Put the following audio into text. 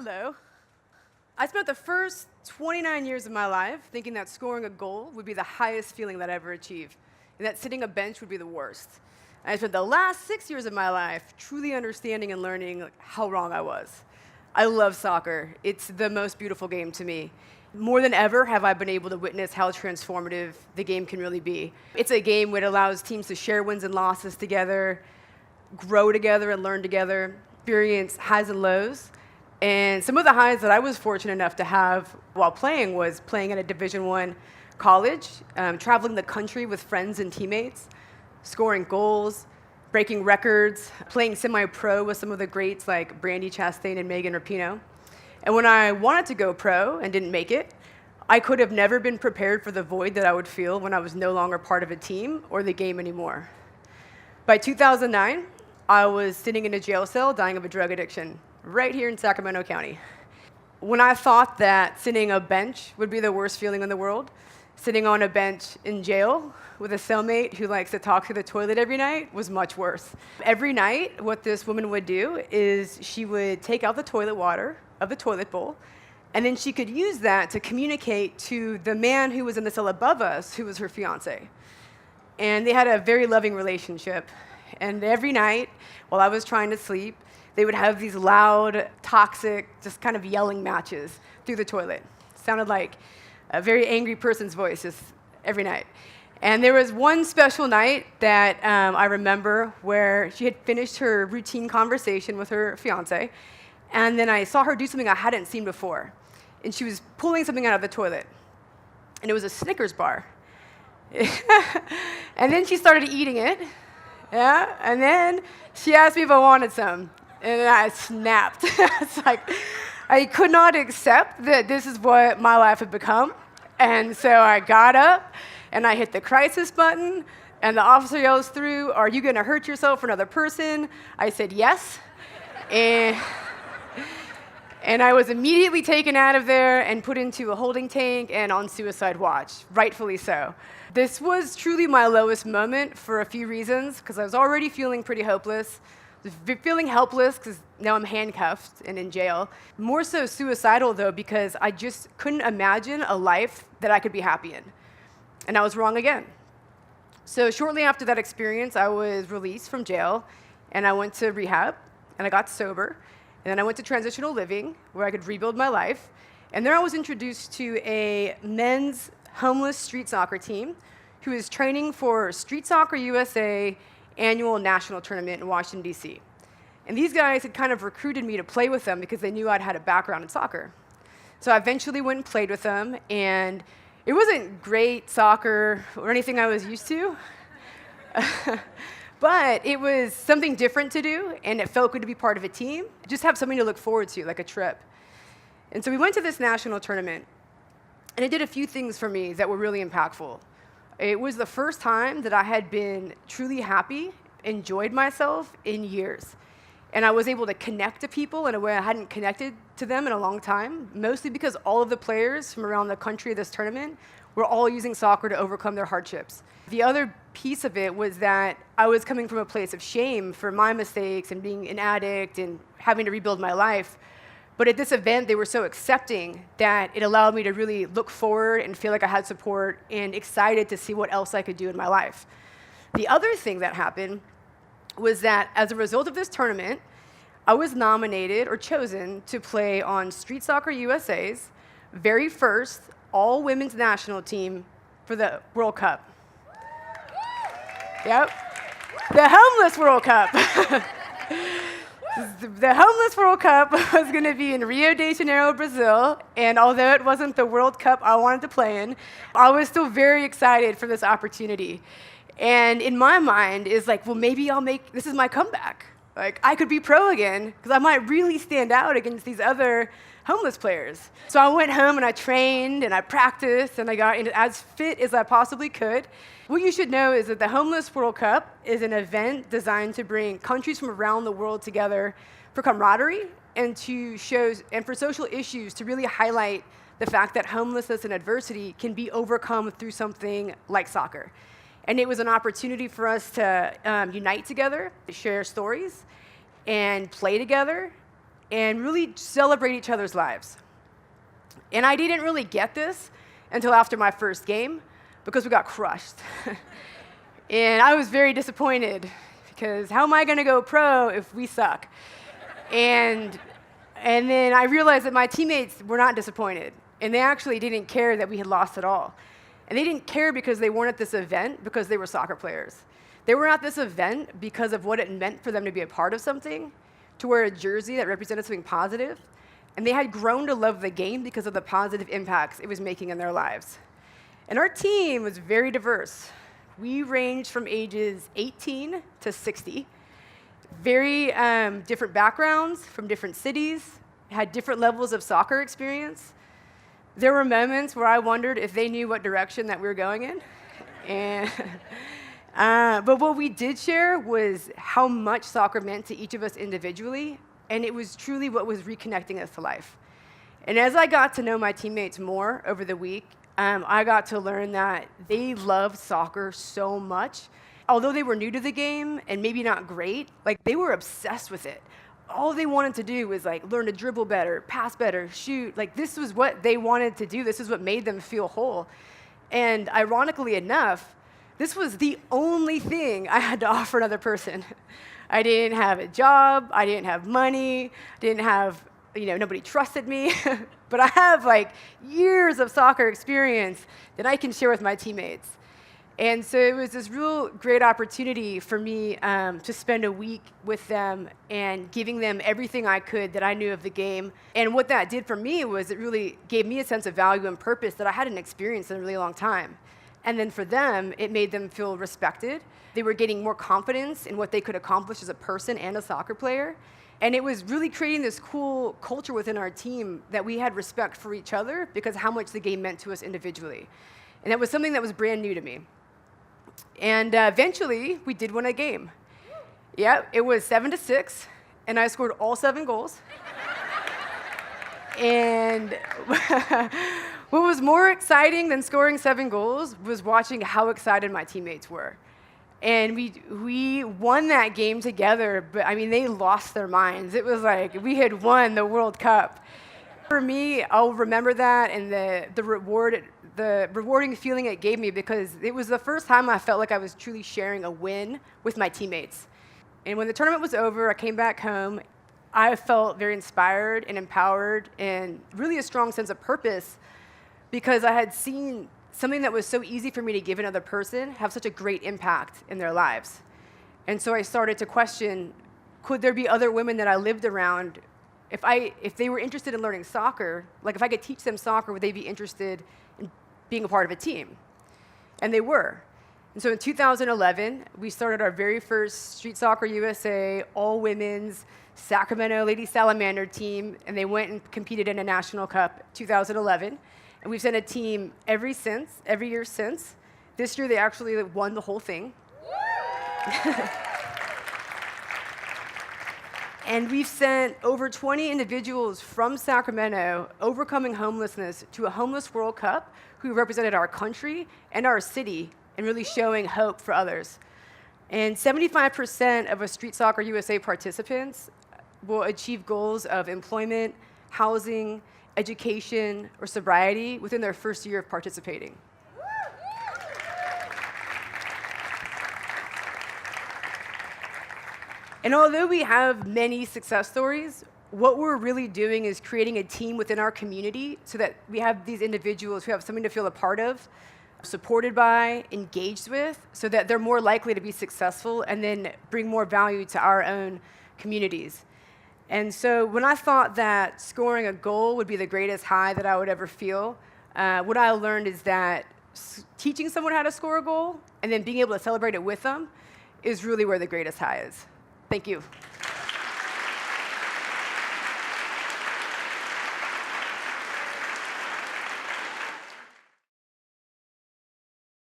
Hello. I spent the first 29 years of my life thinking that scoring a goal would be the highest feeling that I ever achieved, and that sitting a bench would be the worst. And I spent the last 6 years of my life truly understanding and learning how wrong I was. I love soccer. It's the most beautiful game to me. More than ever have I been able to witness how transformative the game can really be. It's a game that allows teams to share wins and losses together, grow together and learn together, experience highs and lows. And some of the highs that I was fortunate enough to have while playing was playing at a Division I college, traveling the country with friends and teammates, scoring goals, breaking records, playing semi-pro with some of the greats like Brandi Chastain and Megan Rapinoe. And when I wanted to go pro and didn't make it, I could have never been prepared for the void that I would feel when I was no longer part of a team or the game anymore. By 2009, I was sitting in a jail cell dying of a drug addiction, right here in Sacramento County. When I thought that sitting a bench would be the worst feeling in the world, sitting on a bench in jail with a cellmate who likes to talk to the toilet every night was much worse. Every night, what this woman would do is she would take out the toilet water of the toilet bowl, and then she could use that to communicate to the man who was in the cell above us, who was her fiance. And they had a very loving relationship. And every night, while I was trying to sleep, they would have these loud, toxic, just kind of yelling matches through the toilet. Sounded like a very angry person's voice just every night. And there was one special night that I remember where she had finished her routine conversation with her fiance, and then I saw her do something I hadn't seen before. And she was pulling something out of the toilet, and it was a Snickers bar. And then she started eating it, yeah, and then she asked me if I wanted some. And I snapped. It's like, I could not accept that this is what my life had become. And so I got up, and I hit the crisis button, and the officer yells through, "Are you going to hurt yourself or another person?" I said yes. And I was immediately taken out of there and put into a holding tank and on suicide watch, rightfully so. This was truly my lowest moment for a few reasons, because I was already feeling pretty hopeless. Feeling helpless because now I'm handcuffed and in jail. More so suicidal, though, because I just couldn't imagine a life that I could be happy in. And I was wrong again. So shortly after that experience, I was released from jail, and I went to rehab, and I got sober. And then I went to transitional living, where I could rebuild my life. And there I was introduced to a men's homeless street soccer team who is training for Street Soccer USA annual national tournament in Washington, D.C. And these guys had kind of recruited me to play with them because they knew I'd had a background in soccer. So I eventually went and played with them, and it wasn't great soccer or anything I was used to, but it was something different to do, and it felt good to be part of a team, just have something to look forward to, like a trip. And so we went to this national tournament, and it did a few things for me that were really impactful. It was the first time that I had been truly happy, enjoyed myself in years. And I was able to connect to people in a way I hadn't connected to them in a long time, mostly because all of the players from around the country of this tournament were all using soccer to overcome their hardships. The other piece of it was that I was coming from a place of shame for my mistakes and being an addict and having to rebuild my life. But at this event, they were so accepting that it allowed me to really look forward and feel like I had support and excited to see what else I could do in my life. The other thing that happened was that as a result of this tournament, I was nominated or chosen to play on Street Soccer USA's very first all-women's national team for the World Cup. Yep, the Homeless World Cup. The Homeless World Cup was going to be in Rio de Janeiro, Brazil, and although it wasn't the World Cup I wanted to play in, I was still very excited for this opportunity. And in my mind, is like, well, maybe this is my comeback. Like, I could be pro again, because I might really stand out against these other homeless players. So I went home and I trained and I practiced and I got as fit as I possibly could. What you should know is that the Homeless World Cup is an event designed to bring countries from around the world together for camaraderie and for social issues to really highlight the fact that homelessness and adversity can be overcome through something like soccer. And it was an opportunity for us to unite together, share stories, and play together, and really celebrate each other's lives. And I didn't really get this until after my first game because we got crushed. And I was very disappointed because how am I going to go pro if we suck? And then I realized that my teammates were not disappointed, and they actually didn't care that we had lost at all. And they didn't care because they weren't at this event because they were soccer players. They were at this event because of what it meant for them to be a part of something, to wear a jersey that represented something positive, and they had grown to love the game because of the positive impacts it was making in their lives. And our team was very diverse. We ranged from ages 18 to 60, very different backgrounds from different cities, had different levels of soccer experience. There were moments where I wondered if they knew what direction that we were going in. And but what we did share was how much soccer meant to each of us individually, and it was truly what was reconnecting us to life. And as I got to know my teammates more over the week, I got to learn that they loved soccer so much. Although they were new to the game and maybe not great, like they were obsessed with it. All they wanted to do was like learn to dribble better, pass better, shoot. Like this was what they wanted to do. This is what made them feel whole. And ironically enough, this was the only thing I had to offer another person. I didn't have a job, I didn't have money, didn't have, nobody trusted me. But I have like years of soccer experience that I can share with my teammates. And so it was this real great opportunity for me to spend a week with them and giving them everything I could that I knew of the game. And what that did for me was it really gave me a sense of value and purpose that I hadn't experienced in a really long time. And then for them, it made them feel respected. They were getting more confidence in what they could accomplish as a person and a soccer player. And it was really creating this cool culture within our team that we had respect for each other because of how much the game meant to us individually. And that was something that was brand new to me. And eventually, we did win a game. Yeah, it was 7-6, and I scored all 7 goals. And what was more exciting than scoring 7 goals was watching how excited my teammates were. And we won that game together, but I mean, they lost their minds. It was like we had won the World Cup. For me, I'll remember that and the rewarding feeling it gave me because it was the first time I felt like I was truly sharing a win with my teammates. And when the tournament was over, I came back home. I felt very inspired and empowered and really a strong sense of purpose because I had seen something that was so easy for me to give another person have such a great impact in their lives. And so I started to question, could there be other women that I lived around? If they were interested in learning soccer, like if I could teach them soccer, would they be interested in being a part of a team? And they were. And so in 2011, we started our very first Street Soccer USA all-women's Sacramento Lady Salamander team, and they went and competed in a national cup 2011. And we've sent a team every year since. This year, they actually won the whole thing. And we've sent over 20 individuals from Sacramento overcoming homelessness to a Homeless World Cup who represented our country and our city and really showing hope for others. And 75% of a Street Soccer USA participants will achieve goals of employment, housing, education, or sobriety within their first year of participating. And although we have many success stories, what we're really doing is creating a team within our community so that we have these individuals who have something to feel a part of, supported by, engaged with, so that they're more likely to be successful and then bring more value to our own communities. And so when I thought that scoring a goal would be the greatest high that I would ever feel, what I learned is that teaching someone how to score a goal and then being able to celebrate it with them is really where the greatest high is. Thank you.